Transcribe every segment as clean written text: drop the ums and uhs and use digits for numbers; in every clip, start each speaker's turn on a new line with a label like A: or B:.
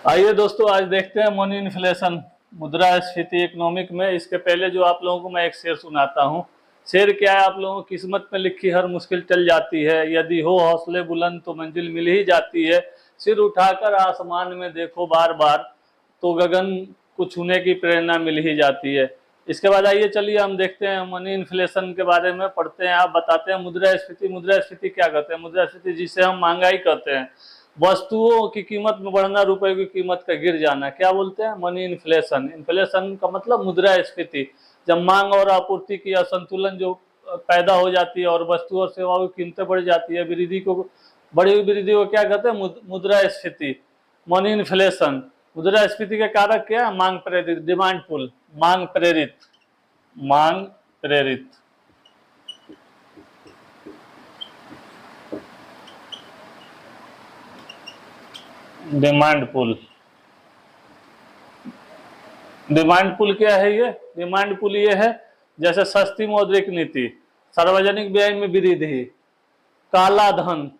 A: आइए दोस्तों, आज देखते हैं मनी इन्फ्लेशन, मुद्रास्फीति इकोनॉमिक में। इसके पहले जो आप लोगों को मैं एक शेर सुनाता हूँ। शेर क्या है? आप लोगों की किस्मत में लिखी हर मुश्किल टल जाती है, यदि हो हौसले बुलंद तो मंजिल मिल ही जाती है। सिर उठाकर आसमान में देखो बार बार, तो गगन को छूने की प्रेरणा मिल ही जाती है। इसके बाद आइए चलिए हम देखते हैं मनी इन्फ्लेशन के बारे में पढ़ते हैं। आप बताते हैं मुद्रास्फीति। मुद्रास्फीति क्या कहते हैं? मुद्रास्फीति जिसे हम महंगाई कहते हैं, वस्तुओं की कीमत में बढ़ना, रुपए की कीमत का गिर जाना, क्या बोलते हैं? Money inflation. इन्फ्लेशन का मतलब मुद्रास्फीति। जब मांग और आपूर्ति की असंतुलन जो पैदा हो जाती है और वस्तु और सेवाओं की कीमतें बढ़ जाती है, वृद्धि को, बढ़ी हुई वृद्धि को क्या कहते हैं? मुद्रास्फीति, मनी इन्फ्लेशन। मुद्रास्फीति के कारक क्या है? मांग प्रेरित, डिमांड पुल, मांग प्रेरित, मांग प्रेरित, डिमांड पुल। डिमांड पुल क्या है? ये डिमांड पुल ये है, जैसे सस्ती मौद्रिक नीति, सार्वजनिक व्यय में वृद्धि, काला धन,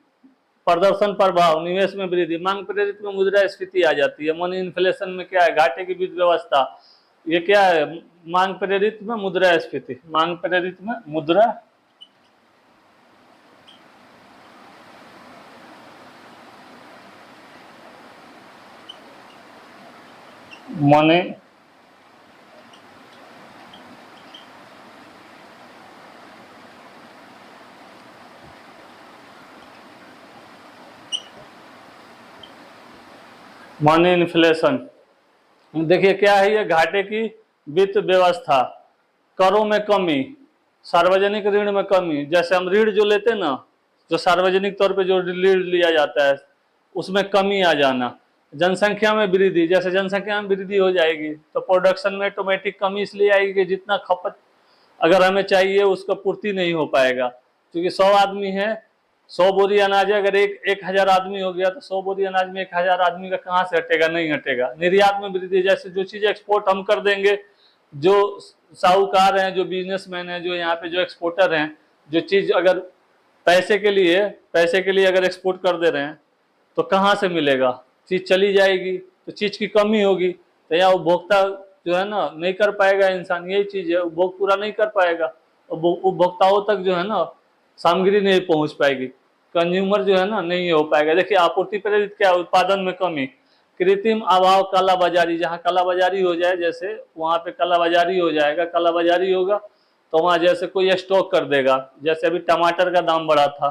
A: प्रदर्शन प्रभाव, निवेश में वृद्धि। मांग प्रेरित में मुद्रास्फीति आ जाती है। मनी इन्फ्लेशन में क्या है? घाटे की वित्त व्यवस्था। ये क्या है? मांग प्रेरित में मुद्रास्फीति, मांग प्रेरित में मुद्रा मनी मनी इन्फ्लेशन। देखिए क्या है ये? घाटे की वित्त व्यवस्था, करों में कमी, सार्वजनिक ऋण में कमी। जैसे हम ऋण जो लेते हैं ना, जो सार्वजनिक तौर पे जो ऋण लिया जाता है, उसमें कमी आ जाना। जनसंख्या में वृद्धि, जैसे जनसंख्या में वृद्धि हो जाएगी तो प्रोडक्शन में ऑटोमेटिक कमी इसलिए आएगी कि जितना खपत अगर हमें चाहिए उसका पूर्ति नहीं हो पाएगा। क्योंकि 100 आदमी है, 100 बोरी अनाज है, अगर एक 1000 आदमी हो गया तो 100 बोरी अनाज में 1000 आदमी का कहाँ से हटेगा? नहीं हटेगा। निर्यात में वृद्धि, जैसे जो चीज़ एक्सपोर्ट हम कर देंगे, जो साहूकार हैं, जो बिजनेसमैन हैं, जो यहाँ पे जो एक्सपोर्टर हैं, जो चीज़ अगर पैसे के लिए अगर एक्सपोर्ट कर दे रहे हैं तो कहाँ से मिलेगा? चीज़ चली जाएगी तो चीज़ की कमी होगी, तो यहाँ उपभोक्ता जो है ना नहीं कर पाएगा। इंसान, यही चीज़ है, उपभोग पूरा नहीं कर पाएगा। उपभोक्ताओं तक जो है ना सामग्री नहीं पहुंच पाएगी, कंज्यूमर जो है ना नहीं हो पाएगा। देखिए आपूर्ति प्रेरित क्या? उत्पादन में कमी, कृत्रिम अभाव, कालाबाजारी। जहाँ कालाबाजारी हो जाए, जैसे वहाँ पे कालाबाजारी हो जाएगा, कालाबाजारी होगा तो वहाँ जैसे कोई स्टॉक कर देगा। जैसे अभी टमाटर का दाम बढ़ा था,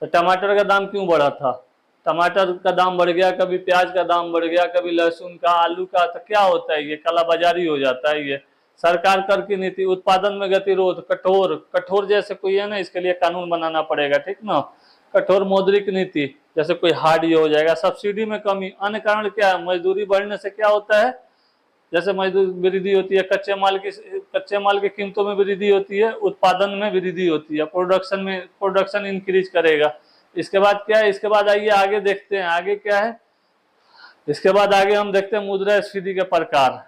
A: तो टमाटर का दाम क्यों बढ़ा था? टमाटर का दाम बढ़ गया, कभी प्याज का दाम बढ़ गया, कभी लहसुन का, आलू का, तो क्या होता है? ये कालाबाजारी हो जाता है। ये सरकार कर की नीति, उत्पादन में गतिरोध, कठोर, कठोर जैसे कोई है ना, इसके लिए कानून बनाना पड़ेगा, ठीक ना। कठोर मौद्रिक नीति, जैसे कोई हार्ड ये हो जाएगा। सब्सिडी में कमी। अन्य कारण क्या है? मजदूरी बढ़ने से क्या होता है? जैसे मजदूर वृद्धि होती है, कच्चे माल की कीमतों में वृद्धि होती है, उत्पादन में वृद्धि होती है, प्रोडक्शन इंक्रीज करेगा। इसके बाद क्या है? इसके बाद आइए आगे देखते हैं, आगे क्या है? इसके बाद आगे हम देखते हैं मुद्रास्फीति के प्रकार,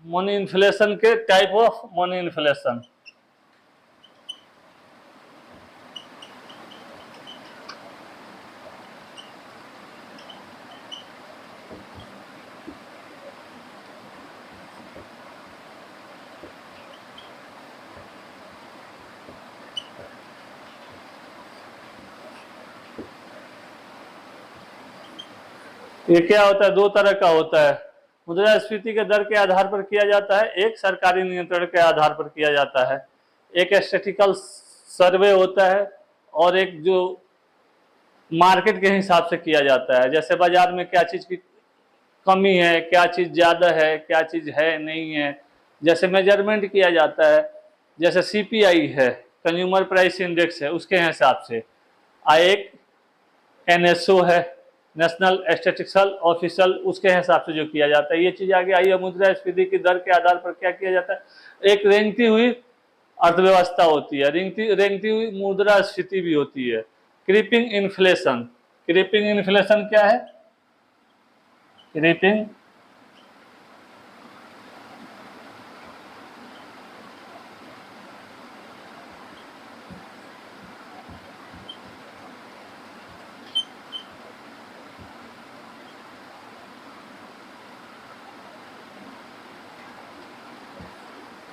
A: मनी इन्फ्लेशन के टाइप ऑफ मनी इन्फ्लेशन। ये क्या होता है? दो तरह का होता है। मुद्रास्फीति के दर के आधार पर किया जाता है, एक सरकारी नियंत्रण के आधार पर किया जाता है। एक स्टैटिस्टिकल सर्वे होता है और एक जो मार्केट के हिसाब से किया जाता है। जैसे बाजार में क्या चीज़ की कमी है, क्या चीज़ ज़्यादा है, क्या चीज़ है नहीं है, जैसे मेजरमेंट किया जाता है। जैसे सीपीआई है, कंज्यूमर प्राइस इंडेक्स है, उसके हिसाब से। एक एनएसओ है, नेशनल स्टैटिस्टिकल ऑफिशियल, उसके हिसाब से जो किया जाता है। ये चीज़ आगे आई है। मुद्रास्फीति की दर के आधार पर क्या किया जाता है? एक रेंगती हुई अर्थव्यवस्था होती है, रेंगती हुई मुद्रास्फीति भी होती है। क्रीपिंग इन्फ्लेशन, क्रीपिंग इन्फ्लेशन क्या है? क्रीपिंग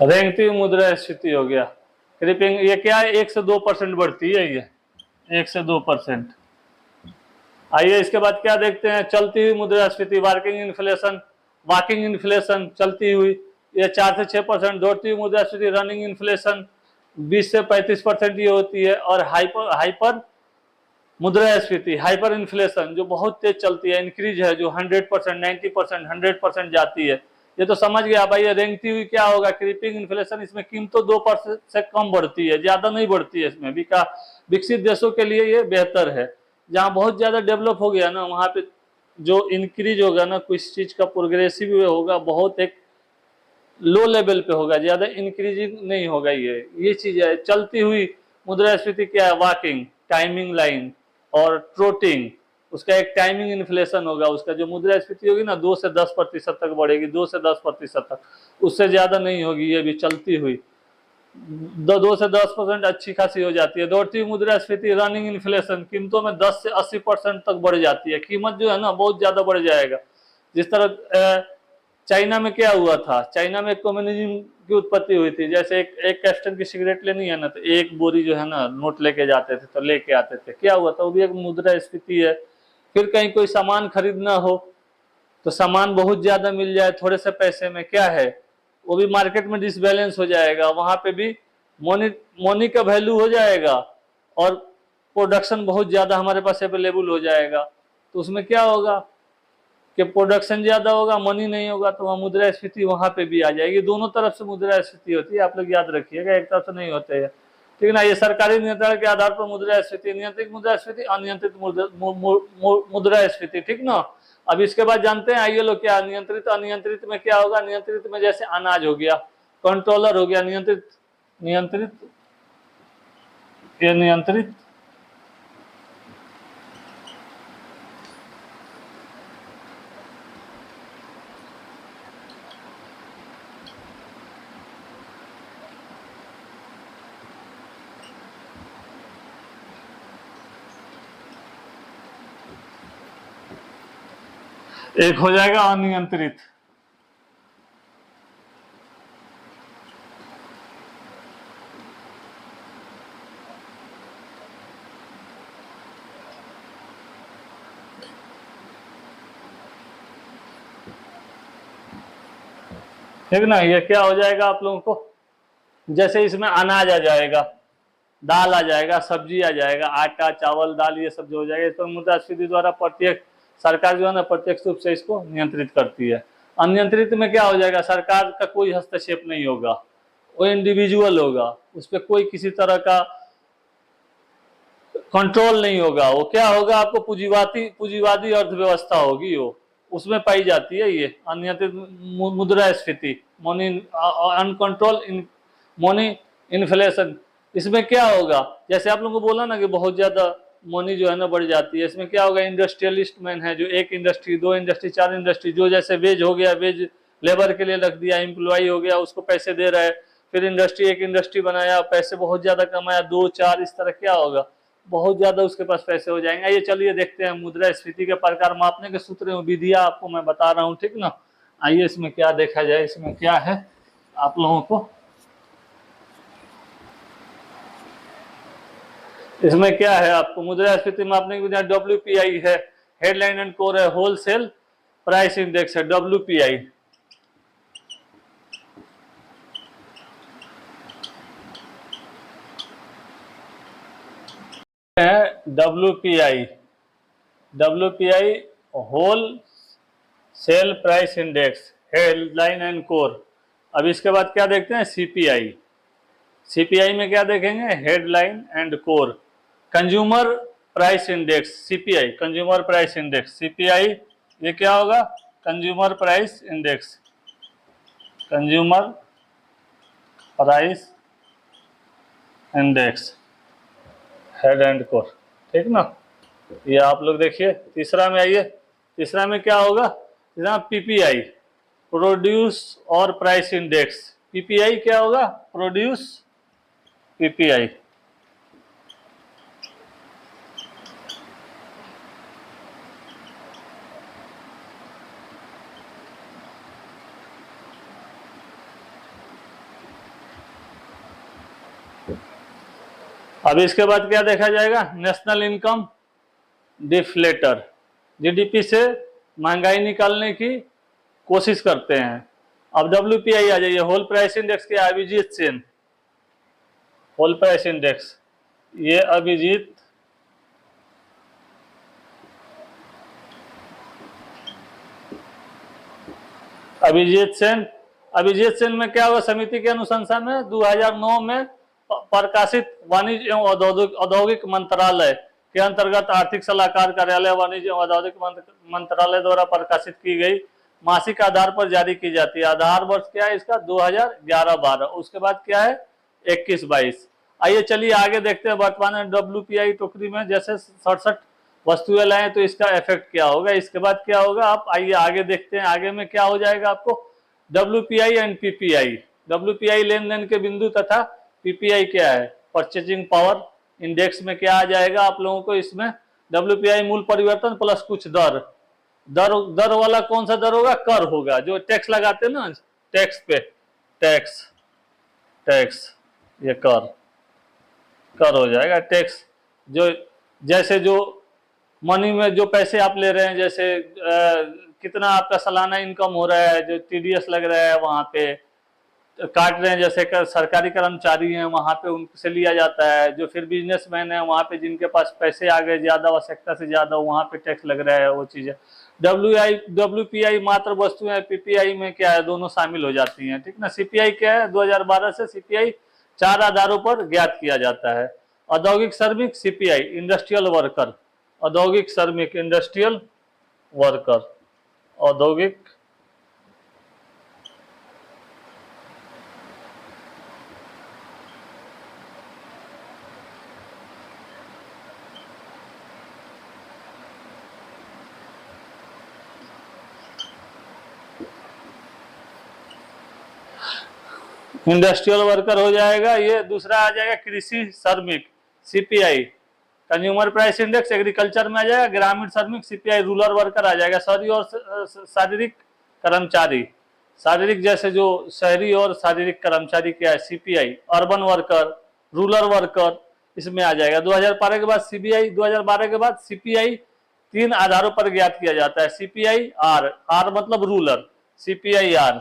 A: रेंगती हुई मुद्रास्फीति हो गया। क्रीपिंग ये क्या है, 1 से 2% बढ़ती है ये, 1 से 2%। आइए इसके बाद क्या देखते हैं, चलती हुई मुद्रास्फीति, वर्किंग इन्फ्लेशन, वॉकिंग इन्फ्लेशन चलती हुई, ये 4 से 6%। दौड़ती हुई मुद्रास्फीति, रनिंग इन्फ्लेशन 20 से 35% ये होती है। और हाइपर हाइपर मुद्रास्फीति, हाइपर इन्फ्लेशन जो बहुत तेज चलती है, इंक्रीज है, जो 100%, 90%, 100% जाती है। ये तो समझ गया भाई। ये रेंगती हुई क्या होगा, क्रीपिंग इन्फ्लेशन, इसमें कीमतों 2% से कम बढ़ती है, ज्यादा नहीं बढ़ती है इसमें। विकसित देशों के लिए ये बेहतर है। जहाँ बहुत ज्यादा डेवलप हो गया ना, वहाँ पे जो इंक्रीज होगा ना, कुछ चीज का प्रोग्रेसिव होगा, बहुत एक लो लेवल पे होगा, ज्यादा इंक्रीजिंग नहीं होगा। ये चीज है। चलती हुई मुद्रास्फीति क्या है, वॉकिंग, टाइमिंग लाइन और ट्रोटिंग, उसका एक टाइमिंग इन्फ्लेशन होगा। उसका जो मुद्रास्फीति होगी ना, 2 से 10% तक बढ़ेगी, 2 से 10% तक, उससे ज्यादा नहीं होगी। ये भी चलती हुई 2 से 10% अच्छी खासी हो जाती है। दौड़ती हुई मुद्रास्फीति, रनिंग इन्फ्लेशन, कीमतों में 10 से 80% तक बढ़ जाती है। कीमत जो है ना बहुत ज्यादा बढ़ जाएगा। जिस तरह चाइना में क्या हुआ था, चाइना में कम्युनिज्म की उत्पत्ति हुई थी। जैसे एक कैस्टन की सिगरेट लेनी है ना, तो एक बोरी जो है ना नोट लेके जाते थे, तो लेके आते थे। क्या हुआ था, वो भी एक मुद्रास्फीति है। फिर कहीं कोई सामान खरीदना हो तो सामान बहुत ज्यादा मिल जाए थोड़े से पैसे में, क्या है, वो भी मार्केट में डिसबैलेंस हो जाएगा। वहां पे भी मनी मनी का वैल्यू हो जाएगा और प्रोडक्शन बहुत ज्यादा हमारे पास अवेलेबल हो जाएगा। तो उसमें क्या होगा कि प्रोडक्शन ज्यादा होगा, मनी नहीं होगा, तो वहाँ मुद्रास्फीति वहां पे भी आ जाएगी। दोनों तरफ से मुद्रास्फीति होती है, आप लोग याद रखिएगा, एक तरफ से नहीं होते हैं। ठीक है ना। ये सरकारी नियंत्रण के आधार पर मुद्रास्फीति, नियंत्रित मुद्रास्फीति, अनियंत्रित मुद्रास्फीति। ठीक ना। अब इसके बाद जानते हैं आइए लोग क्या नियंत्रित अनियंत्रित में क्या होगा। नियंत्रित में जैसे अनाज हो गया, कंट्रोलर हो गया। नियंत्रित नियंत्रित ये नियंत्रित एक हो जाएगा अनियंत्रित। ठीक ना। ये क्या हो जाएगा आप लोगों को, जैसे इसमें अनाज आ जाएगा, दाल आ जाएगा, सब्जी आ जाएगा, आटा चावल दाल ये सब जो हो जाएगा, इसको मुद्रास्फीति द्वारा प्रत्येक सरकार जो है ना प्रत्यक्ष रूप से इसको नियंत्रित करती है। अनियंत्रित में क्या हो जाएगा, सरकार का कोई हस्तक्षेप नहीं होगा, वो इंडिविजुअल होगा, उस पर कोई किसी तरह का कंट्रोल नहीं होगा। वो क्या होगा, आपको पूंजीवादी अर्थव्यवस्था होगी, वो उसमें पाई जाती है ये अनियंत्रित मुद्रास्फीति, मनी अनकंट्रोल मनी इन्फ्लेशन। इसमें क्या होगा, जैसे आप लोगों को बोला ना कि बहुत ज्यादा मनी जो है ना बढ़ जाती है। इसमें क्या होगा, इंडस्ट्रियलिस्ट मैन है जो एक इंडस्ट्री, दो इंडस्ट्री, चार इंडस्ट्री, जो जैसे वेज हो गया, वेज लेबर के लिए रख दिया, एम्प्लॉय हो गया, उसको पैसे दे रहा है। फिर इंडस्ट्री, एक इंडस्ट्री बनाया, पैसे बहुत ज्यादा कमाया, दो चार, इस तरह क्या होगा, बहुत ज्यादा उसके पास पैसे हो जाएंगे। ये चलिए देखते हैं मुद्रास्फीति के प्रकार मापने के सूत्र विधियां आपको मैं बता रहा हूँ। ठीक ना। आइए इसमें क्या देखा जाए, इसमें क्या है आप लोगों को, इसमें क्या है आपको मुद्रास्फीति मापने की विधियां WPI है, हेडलाइन एंड कोर है, होलसेल प्राइस इंडेक्स है WPI। WPI wholesale price index, headline and core. अब इसके बाद क्या देखते हैं, सीपीआई में क्या देखेंगे, headline and core. Consumer price index, CPI, consumer price index, CPI ये क्या होगा, consumer price index, consumer price index, head and core. ठीक ना। ये आप लोग देखिए। तीसरा में आइए, तीसरा में क्या होगा, तीसरा पीपीआई, प्रोड्यूस और प्राइस इंडेक्स। पीपीआई क्या होगा, प्रोड्यूस, पीपीआई। अब इसके बाद क्या देखा जाएगा, नेशनल इनकम डिफ्लेटर, जीडीपी से महंगाई निकालने की कोशिश करते हैं। अब WPI आ जाइए, होल प्राइस इंडेक्स क्या, Abhijit Sen, whole price index, ये अभिजीत सेन। अभिजीत सेन में क्या हुआ, समिति के अनुशंसा में 2009 में प्रकाशित वाणिज्य एवं औद्योगिक मंत्रालय के अंतर्गत आर्थिक सलाहकार कार्यालय वाणिज्य एवं औद्योगिक मंत्रालय द्वारा प्रकाशित की गई मासिक आधार पर जारी की जाती है। आधार वर्ष क्या है इसका, 2011-12। उसके बाद क्या है, 21-22। आइए चलिए आगे देखते हैं, वर्तमान में WPI टोकरी में जैसे 67 वस्तुएं लाएं तो इसका इफेक्ट क्या होगा, इसके बाद क्या होगा, आप आइए आगे देखते हैं। आगे में क्या हो जाएगा आपको, WPI एंड PPI। WPI लेन देन के बिंदु तथा PPI क्या है, परचेजिंग पावर इंडेक्स में क्या आ जाएगा आप लोगों को, इसमें WPI मूल परिवर्तन प्लस कुछ दर, दर वाला कौन सा दर होगा, कर होगा, जो टैक्स लगाते हैं ना, टैक्स पे, टैक्स ये कर हो जाएगा, टैक्स। जो जैसे जो मनी में जो पैसे आप ले रहे हैं, जैसे कितना आपका सालाना इनकम हो रहा है, जो TDS लग रहा है वहां पे काट रहे हैं, जैसे सरकारी कर्मचारी हैं वहां पे उनसे लिया जाता है, जो फिर बिजनेसमैन है वहां पे जिनके पास पैसे आ गए ज्यादा, आवश्यकता से ज्यादा, वहां पे टैक्स लग रहा है, वो चीजें। WPI मात्र वस्तुएं, PPI में क्या है, दोनों शामिल हो जाती हैं, ठीक ना। CPI क्या है, 2012 से CPI 4 आधारों पर ज्ञात किया जाता है। औद्योगिक श्रमिक CPI, इंडस्ट्रियल वर्कर, औद्योगिक श्रमिक, इंडस्ट्रियल वर्कर, औद्योगिक इंडस्ट्रियल वर्कर हो जाएगा। ये दूसरा आ जाएगा कृषि श्रमिक CPI, consumer price index agriculture में आ जाएगा। ग्रामीण श्रमिक CPI, रूरल वर्कर आ जाएगा। शहरी और शारीरिक कर्मचारी, शारीरिक जैसे जो शहरी और शारीरिक कर्मचारी क्या है CPI। Urban worker, rural worker इसमें आ जाएगा। 2012 के बाद CBI, 2012 के बाद CPI 3 आधारों पर ज्ञात किया जाता है। CPI R, R मतलब rural, CPI R,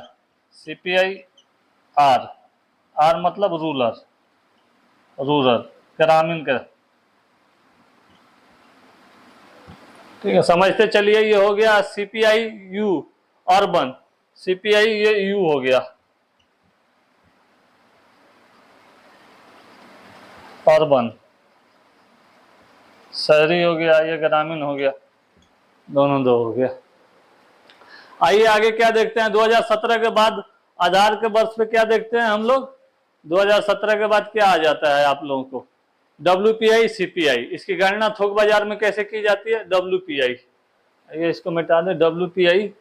A: CPI R, R मतलब रूरल, ग्रामीण का, ठीक है, समझते चलिए। ये हो गया CPI U अर्बन, CPI ये U हो गया अर्बन, शहरी हो गया, ये ग्रामीण हो गया, दोनों दो हो गया। आइए आगे क्या देखते हैं, 2017 के बाद आधार के वर्ष पे क्या देखते हैं हम लोग। 2017 के बाद क्या आ जाता है आप लोगों को, WPI CPI। इसकी गणना थोक बाजार में कैसे की जाती है, WPI, ये इसको मिटा दें, WPI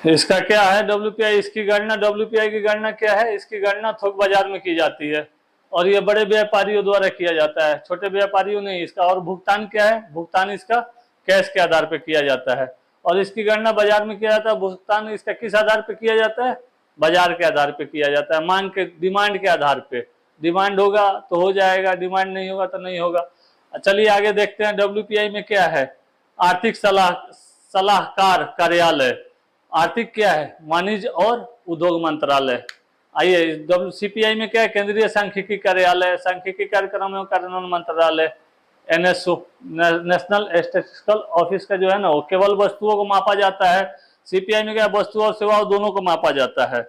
A: इसका क्या है, WPI, इसकी गणना, WPI की गणना क्या है, इसकी गणना थोक बाजार में की जाती है और ये बड़े व्यापारियों द्वारा किया जाता है, छोटे व्यापारियों नहीं। इसका और भुगतान क्या है, भुगतान इसका कैश के आधार पर किया जाता है और इसकी गणना बाजार में किया जाता है। भुगतान इसका किस आधार पर किया जाता है, बाजार के आधार पर किया जाता है, मांग के, डिमांड के आधार पे। डिमांड होगा तो हो जाएगा, डिमांड नहीं होगा तो नहीं होगा। चलिए आगे देखते हैं, WPI में क्या है, आर्थिक सलाहकार कार्यालय, आर्थिक क्या है, वाणिज्य और उद्योग मंत्रालय। आइए CPI में क्या है, केंद्रीय सांख्यिकी कार्यालय, सांख्यिकी कार्यक्रम एवं कार्यान्वयन मंत्रालय, NSO, नेशनल स्टैटिस्टिकल ऑफिस का जो है ना, वो केवल वस्तुओं को मापा जाता है। CPI में क्या, वस्तु और सेवाओं दोनों को मापा जाता है।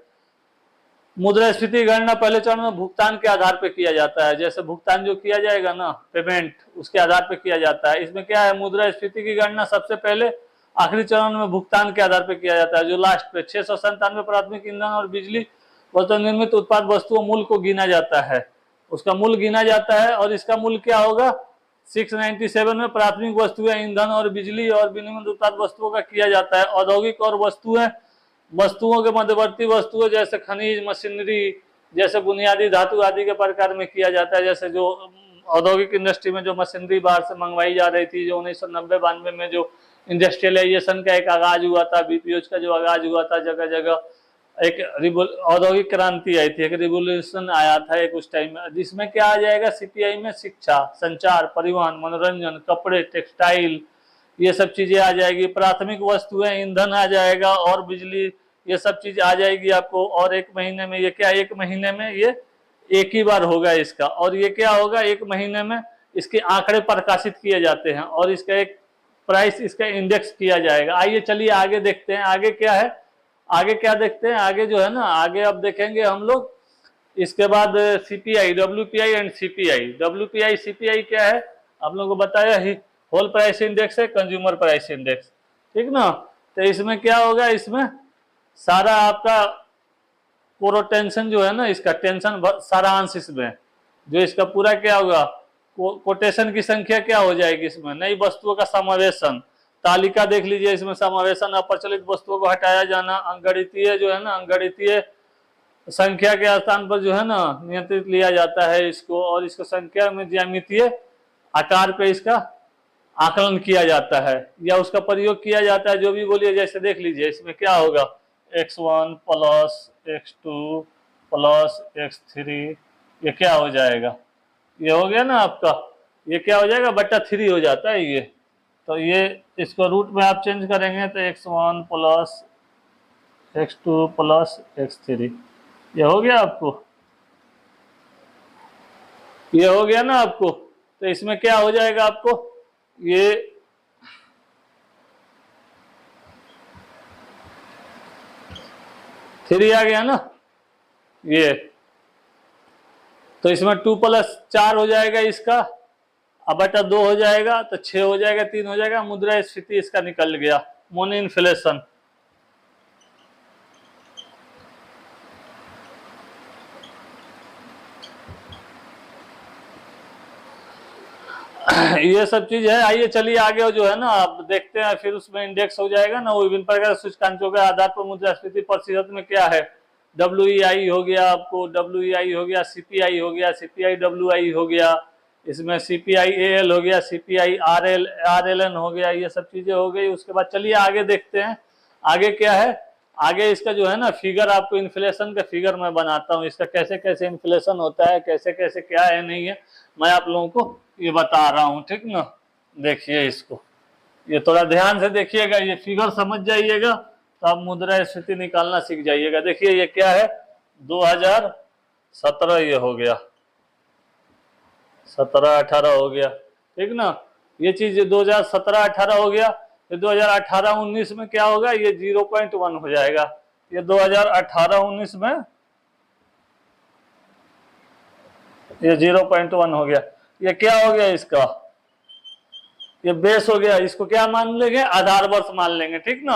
A: मुद्रास्फीति गणना पहले चरण में भुगतान के आधार पर किया जाता है, जैसे भुगतान जो किया जाएगा ना, पेमेंट, उसके आधार पर किया जाता है। इसमें क्या है, मुद्रास्फीति की गणना सबसे पहले आखिरी चरण में भुगतान के आधार पर किया जाता है, जो लास्ट पे 697 प्राथमिक ईंधन और बिजली वस्तु निर्मित उत्पाद वस्तुओं मूल्य को गिना जाता है, उसका मूल्य गिना जाता है। और इसका मूल्य क्या होगा, 697 में प्राथमिक वस्तुएं ईंधन और बिजली और विनिर्मित उत्पाद वस्तुओं का किया जाता है। औद्योगिक और वस्तुओं के मध्यवर्ती वस्तुएं जैसे खनिज, मशीनरी, जैसे बुनियादी धातु आदि के प्रकार में किया जाता है। जैसे जो औद्योगिक इंडस्ट्री में जो मशीनरी बाहर से मंगवाई जा रही थी, जो 1990-92 में जो इंडस्ट्रियलाइजेशन का एक आगाज हुआ था, बीपीओज का जो आगाज हुआ था, जगह जगह एक औद्योगिक क्रांति आई थी, एक रिवोल्यूशन आया था एक उस टाइम में, जिसमें क्या आ जाएगा सीपीआई में, शिक्षा, संचार, परिवहन, मनोरंजन, कपड़े, टेक्सटाइल, ये सब चीजें आ जाएगी। प्राथमिक वस्तुएं, ईंधन आ जाएगा और बिजली, ये सब चीज आ जाएगी आपको। और एक महीने में ये क्या, एक महीने में ये एक ही बार होगा इसका। और ये क्या होगा, एक महीने में इसके आंकड़े प्रकाशित किए जाते हैं और इसका एक प्राइस, इसका इंडेक्स किया जाएगा। आइए चलिए आगे देखते हैं, आगे क्या है, आगे क्या देखते हैं। आगे जो है ना, आगे अब देखेंगे हम लोग इसके बाद CPI, WPI and CPI. WPI CPI क्या है, आप लोगों को बताया ही, होल प्राइस इंडेक्स है, कंज्यूमर प्राइस इंडेक्स, ठीक ना। तो इसमें क्या होगा, इसमें सारा आपका कोरो टेंशन जो है ना, इसका टेंशन सारांश इसमें जो इसका पूरा क्या होगा, कोटेशन की संख्या क्या हो जाएगी, इसमें नई वस्तुओं का समावेशन, तालिका देख लीजिए, इसमें समावेशन, अप्रचलित वस्तुओं को हटाया जाना, अंगगणितीय जो है ना, अंगगणितीय संख्या के स्थान पर जो है ना नियंत्रित लिया जाता है इसको, और इसको संख्या में ज्यामितीय आकार पे इसका आकलन किया जाता है या उसका प्रयोग किया जाता है, जो भी बोलिए। जैसे देख लीजिए इसमें क्या होगा, x1 plus x2 plus x3, ये क्या हो जाएगा, ये हो गया ना आपका, ये क्या हो जाएगा, बटा 3 हो जाता है ये। तो ये इसको रूट में आप चेंज करेंगे तो x1 plus x2 plus x3, ये हो गया आपको, ये हो गया ना आपको। तो इसमें क्या हो जाएगा आपको, ये थ्री आ गया ना ये, तो इसमें 2 प्लस 4 हो जाएगा इसका, अब बटा 2 हो जाएगा, तो 6 हो जाएगा, 3 हो जाएगा, मुद्रास्फीति इसका निकल गया, मनी इन्फ्लेशन। ये सब चीज है। आइए चलिए आगे जो है ना आप देखते हैं, फिर उसमें इंडेक्स हो जाएगा ना, वो विभिन्न प्रकार सूचकांकों के आधार पर मुद्रास्फीति प्रतिशत में क्या है, WEI हो गया आपको, WEI हो गया, CPI हो गया, CPI WI हो गया, इसमें CPI AL हो गया, CPI RLN हो गया, ये सब चीजें हो गई। उसके बाद चलिए आगे देखते हैं, आगे क्या है, आगे इसका जो है ना फिगर, आपको इन्फ्लेशन का फिगर मैं बनाता हूँ, इसका कैसे कैसे इन्फ्लेशन होता है, कैसे कैसे क्या है नहीं है, मैं आप लोगों को ये बता रहा हूँ, ठीक ना। देखिए इसको, ये थोड़ा ध्यान से देखिएगा, ये फिगर समझ जाइएगा तो आप मुद्रास्फीति निकालना सीख जाइएगा। देखिए ये क्या है, 2017 ये हो गया, 17-18 हो गया, ठीक ना। ये चीज 2017-18 हो गया, ये 2018-19 में क्या होगा, ये 0.1 हो जाएगा। ये 2018-19 में ये 0.1 हो गया। ये क्या हो गया इसका, ये बेस हो गया, इसको क्या मान लेंगे, आधार वर्ष मान लेंगे, ठीक ना।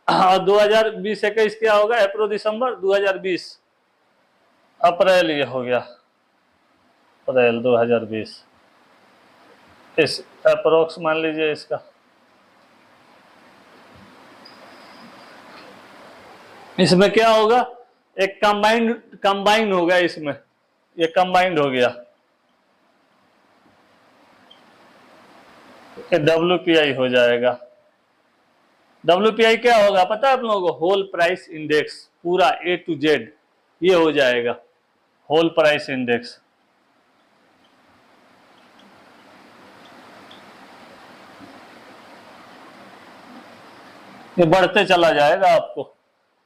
A: और 2020-21 क्या होगा, अप्रैल दिसंबर 2020, अप्रैल ये हो गया, अप्रैल 2020, इस अप्रोक्स मान लीजिए इसका। इसमें क्या होगा, एक कंबाइंड होगा, इसमें ये कंबाइंड हो गया, WPI हो जाएगा। WPI क्या होगा पता है आप लोगों को, होल प्राइस इंडेक्स, पूरा A to Z ये हो जाएगा, होल प्राइस इंडेक्स। ये बढ़ते चला जाएगा, आपको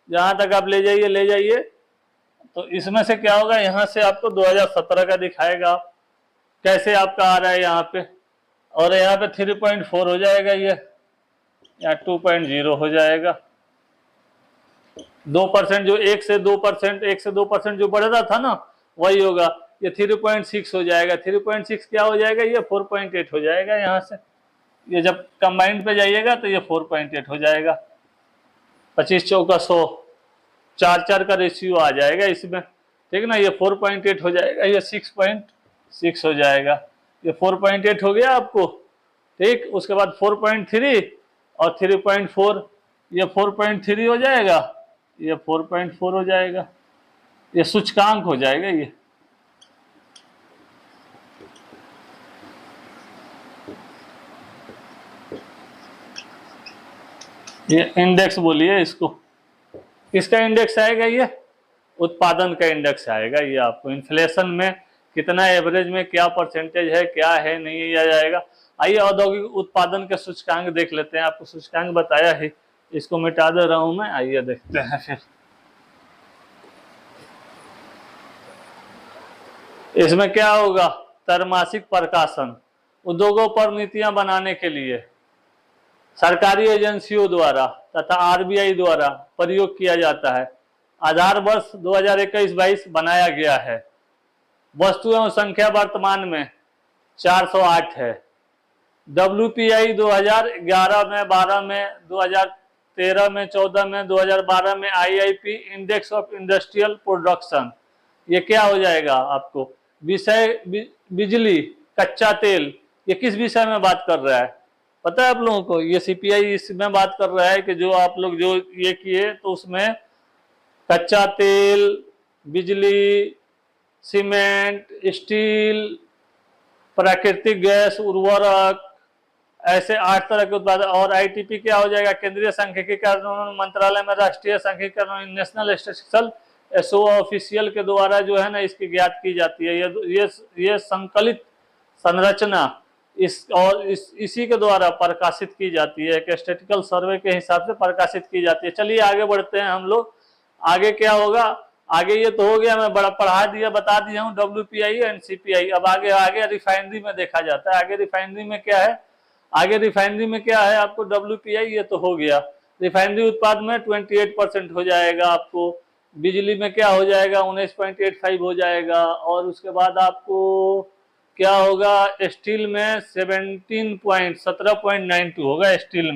A: जहां तक आप ले जाइए। तो इसमें से क्या होगा, यहां से आपको 2017 का दिखाएगा कैसे आपका आ रहा है यहाँ पे, और यहाँ पे 3.4 हो जाएगा, ये यहाँ 2.0 हो जाएगा। 2% जो 1 से 2% जो बढ़ रहा था ना, वही होगा। ये 3.6 हो जाएगा, 3.6 क्या हो जाएगा, ये 4.8 हो जाएगा। यहाँ से ये जब कंबाइंड पे जाइएगा तो ये 4.8 हो जाएगा, 25 चौका 100, 4 का रेशियो आ जाएगा इसमें, ठीक है ना। ये 4.8 हो जाएगा, ये 6.6 हो जाएगा, ये 4.8 हो गया आपको, ठीक। उसके बाद 4.3 और 3.4, ये 4.3 हो जाएगा, ये 4.4 हो जाएगा, ये सूचकांक हो जाएगा। ये इंडेक्स बोलिए इसको, किसका इंडेक्स आएगा, ये उत्पादन का इंडेक्स आएगा। ये आपको इन्फ्लेशन में कितना एवरेज में क्या परसेंटेज है, क्या है, नहीं है, आ जाएगा। आइए औद्योगिक उत्पादन के सूचकांक देख लेते हैं, आपको सूचकांक बताया है, इसको मिटा दे रहा हूं मैं। आइए देखते हैं फिर इसमें क्या होगा। त्रैमासिक प्रकाशन उद्योगों पर नीतियां बनाने के लिए सरकारी एजेंसियों द्वारा तथा आरबीआई द्वारा प्रयोग किया जाता है। आधार वर्ष 2021-22 बनाया गया है। वस्तु एवं संख्या वर्तमान में 408 है। WPI 2011 में, 12 में, 2013 में, 14 में, 2012 में IIP index of industrial production, ये क्या हो जाएगा आपको। विषय बिजली, कच्चा तेल, ये किस विषय में बात कर रहा है पता है आप लोगों को। ये CPI इसमें बात कर रहा है कि जो आप लोग जो ये किए तो उसमें कच्चा तेल, बिजली, सीमेंट, स्टील, प्राकृतिक गैस, उर्वरक, ऐसे 8 तरह के उत्पाद। और ITP क्या हो जाएगा, केंद्रीय सांख्यिकी कानून मंत्रालय में राष्ट्रीय सांख्यिकी नेशनल स्टैटिस्टिकल एसओ ऑफिशियल के द्वारा जो है ना इसकी ज्ञात की जाती है। ये संकलित संरचना इसी के द्वारा प्रकाशित की जाती है, एक स्टैटिस्टिकल सर्वे के हिसाब से प्रकाशित की जाती है। चलिए आगे बढ़ते हैं हम लोग। आगे क्या होगा, आगे ये तो हो गया, मैं बड़ा पढ़ा दिया, बता दिया हूँ WPI एंड CPI। अब आगे रिफाइनरी में देखा जाता है। आगे रिफाइनरी में क्या है, आगे रिफाइनरी में क्या है आपको, WPI ये तो हो गया। रिफाइनरी उत्पाद में 28% हो जाएगा आपको। बिजली में क्या हो जाएगा, 19.85 हो जाएगा। और उसके बाद आपको क्या होगा, स्टील में 17.92 होगा। स्टील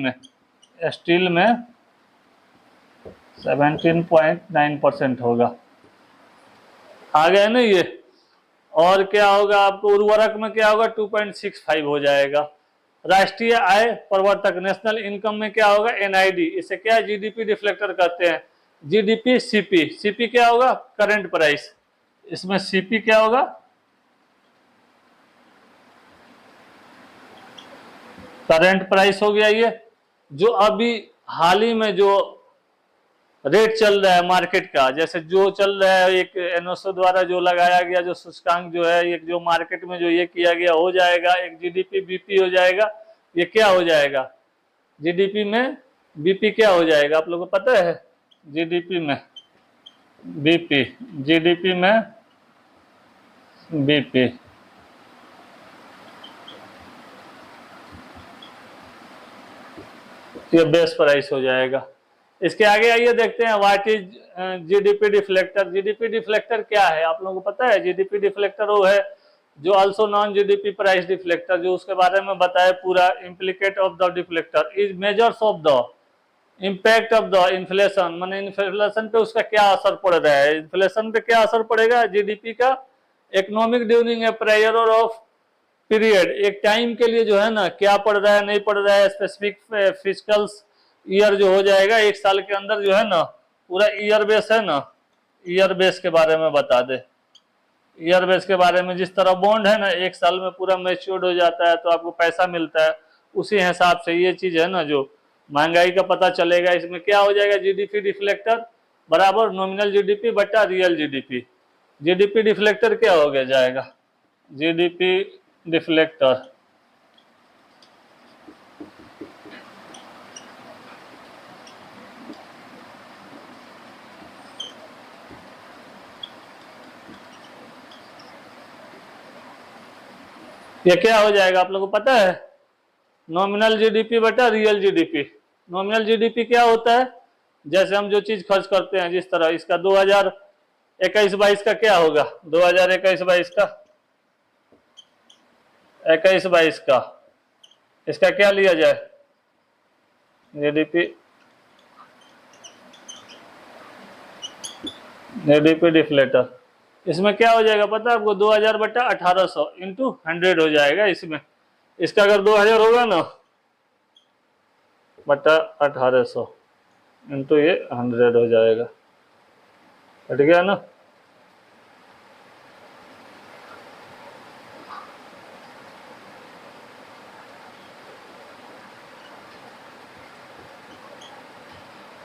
A: में 17.9% होगा। आ गए ना ये। और क्या होगा आपको, उर्वरक में क्या होगा, 2.65 हो जाएगा। राष्ट्रीय आय प्रवर्तक नेशनल इनकम में क्या होगा, NID, इसे क्या GDP रिफ्लेक्टर कहते हैं। GDP, CP क्या होगा, करंट प्राइस। इसमें CP क्या होगा, करंट प्राइस हो गया। ये जो अभी हाल ही में जो रेट चल रहा है मार्केट का, जैसे जो चल रहा है एक NOSO द्वारा जो लगाया गया जो सूचकांक जो है, एक जो मार्केट में जो ये किया गया हो जाएगा, एक GDP BP हो जाएगा। ये क्या हो जाएगा, GDP में BP क्या हो जाएगा आप लोगों को पता है। GDP में BP, GDP में BP, ये बेस प्राइस हो जाएगा। इसके आगे आइए देखते हैं what is GDP deflector. GDP deflector क्या है आप लोगों को पता है। GDP डिफ्लेक्टर वो है जो also non GDP price deflector, जो उसके बारे में बताए पूरा। Implicate of the deflector is measures of the impact of the inflation, माने इन्फ्लेशन पे उसका क्या असर पड़ रहा है। इन्फ्लेशन पे क्या असर पड़ेगा GDP का, economic during a period of period, एक टाइम के लिए जो है ना क्या पड़ रहा है, नहीं पड़ रहा है। स्पेसिफिक फिजिकल्स ईयर जो हो जाएगा, एक साल के अंदर जो है ना पूरा ईयर बेस है ना, ईयर बेस के बारे में बता दे। ईयर बेस के बारे में, जिस तरह बॉन्ड है ना एक साल में पूरा मैच्योर्ड हो जाता है तो आपको पैसा मिलता है, उसी हिसाब से ये चीज है ना जो महंगाई का पता चलेगा। इसमें क्या हो जाएगा, GDP डिफ्लेक्टर बराबर नॉमिनल GDP बटा रियल GDP। GDP डिफ्लेक्टर क्या हो गया जाएगा, GDP डिफ्लेक्टर ये क्या हो जाएगा आप लोगों को पता है, नॉमिनल GDP बटा रियल GDP। नॉमिनल GDP क्या होता है, जैसे हम जो चीज खर्च करते हैं, जिस तरह इसका 2021-22 का क्या होगा, 2021-22 का 21-22 का इसका क्या लिया जाए GDP, एडीपी डिफ्लेटर, इसमें क्या हो जाएगा पता है आपको, 2000 बटा 1800 इंटू 100 हो जाएगा इसमें। इसका अगर 2000 होगा ना बटा 1800 इंटू ये 100 हो जाएगा, हट गया ना।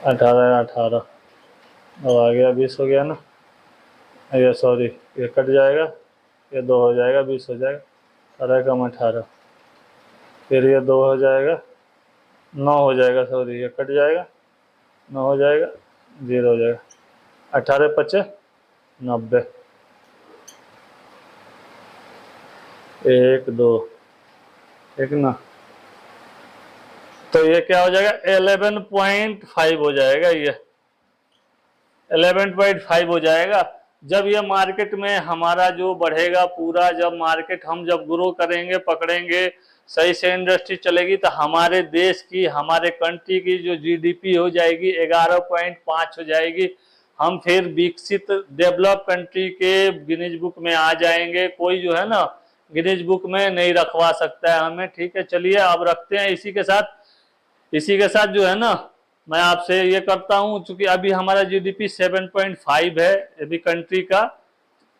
A: अठारह 18 अब आ गया 20 हो गया ना, ये सॉरी ये कट जाएगा, ये 2 हो जाएगा, 20 हो जाएगा, 18 कम 18, फिर ये 2 हो जाएगा, 9 हो जाएगा, सॉरी ये कट जाएगा, 9 हो जाएगा, 0 हो जाएगा, 18 पचे 90, 1 2 ठीक ना। तो ये क्या हो जाएगा 11.5 हो जाएगा, ये 11.5 हो जाएगा। जब ये मार्केट में हमारा जो बढ़ेगा पूरा, जब मार्केट हम जब ग्रो करेंगे, पकड़ेंगे, सही से इंडस्ट्री चलेगी, तो हमारे देश की, हमारे कंट्री की जो जीडीपी हो जाएगी 11.5 हो जाएगी। हम फिर विकसित डेवलप कंट्री के गिनीज बुक में आ जाएंगे। कोई जो है ना गिनीज बुक में नहीं रखवा सकता है हमें, ठीक है। चलिए अब रखते हैं इसी के साथ जो है ना मैं आपसे ये करता हूं, चूंकि अभी हमारा जीडीपी 7.5 है अभी कंट्री का,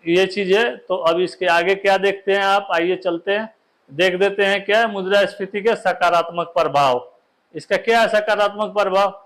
A: ये चीज है। तो अब इसके आगे क्या देखते हैं आप, आइए चलते हैं, देख देते हैं क्या है मुद्रास्फीति के सकारात्मक प्रभाव। इसका क्या है सकारात्मक प्रभाव,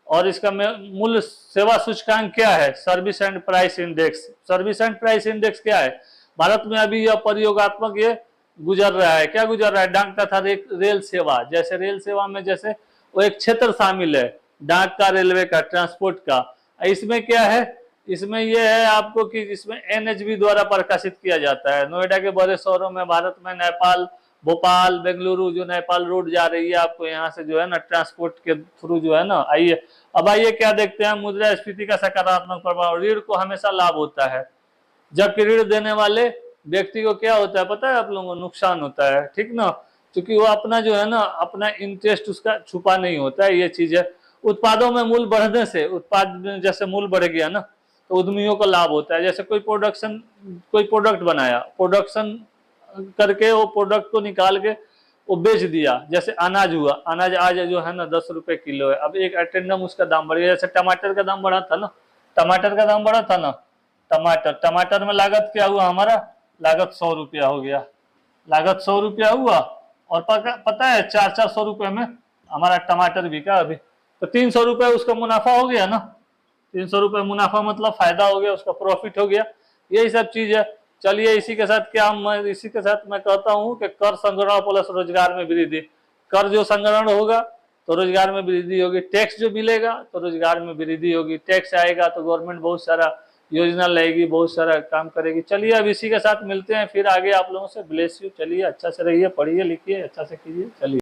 A: और इसका मूल्य सेवा सूचकांक क्या है, service and price index. Service and price index क्या है, भारत में अभी यह प्रयोगात्मक ये गुजर रहा है। क्या गुजर रहा है, डाक तथा रेल सेवा। जैसे रेल सेवा में जैसे वो एक क्षेत्र शामिल है, डाक का, रेलवे का, ट्रांसपोर्ट का। इसमें क्या है, इसमें यह है आपको कि इसमें एनएचबी द्वारा प्रकाशित किया जाता है। नोएडा के बड़े शहरों में, भारत में नेपाल, भोपाल, बेंगलुरु, जो नेपाल रोड जा रही है आपको यहाँ से जो है ना ट्रांसपोर्ट के थ्रू जो है ना। आइए अब आइए क्या देखते हैं, मुद्रास्फीति का सकारात्मक प्रभाव। ऋण को हमेशा लाभ होता है, जबकि ऋण देने वाले व्यक्ति को क्या होता है पता है आप लोगों को, नुकसान होता है, ठीक ना। क्योंकि वो अपना जो है ना अपना इंटरेस्ट उसका छुपा नहीं होता है, ये चीज है। उत्पादों में मूल्य बढ़ने से, उत्पाद में जैसे मूल्य बढ़ गया ना तो उद्यमियों को लाभ होता है। जैसे कोई प्रोडक्ट बनाया, प्रोडक्शन करके वो प्रोडक्ट को निकाल के वो बेच दिया। जैसे अनाज हुआ, अनाज आज जो है ना 10 रुपए किलो है, अब एक अटेंडम उसका दाम बढ़ गया। जैसे टमाटर का दाम बढ़ा था ना, टमाटर का दाम बढ़ा था ना, टमाटर में लागत क्या हुआ हमारा, लागत 100 रुपया हो गया, लागत 100 रुपया हुआ। और पता है 400 रुपये में हमारा टमाटर बिका अभी, तो 300 रुपये उसका मुनाफा हो गया ना। 300 रुपये मुनाफा मतलब फायदा हो गया, उसका प्रॉफिट हो गया। यही सब चीज है। चलिए इसी के साथ मैं कहता हूँ कि कर संग्रहण प्लस रोजगार में वृद्धि। कर जो संग्रहण होगा तो रोजगार में वृद्धि होगी, टैक्स जो मिलेगा तो रोजगार में वृद्धि होगी। टैक्स आएगा तो गवर्नमेंट बहुत सारा योजना लाएगी, बहुत सारा काम करेगी। चलिए अब इसी के साथ मिलते हैं फिर आगे आप लोगों से। Bless you. चलिए अच्छा से रहिए, पढ़िए लिखिए, अच्छा से कीजिए। चलिए।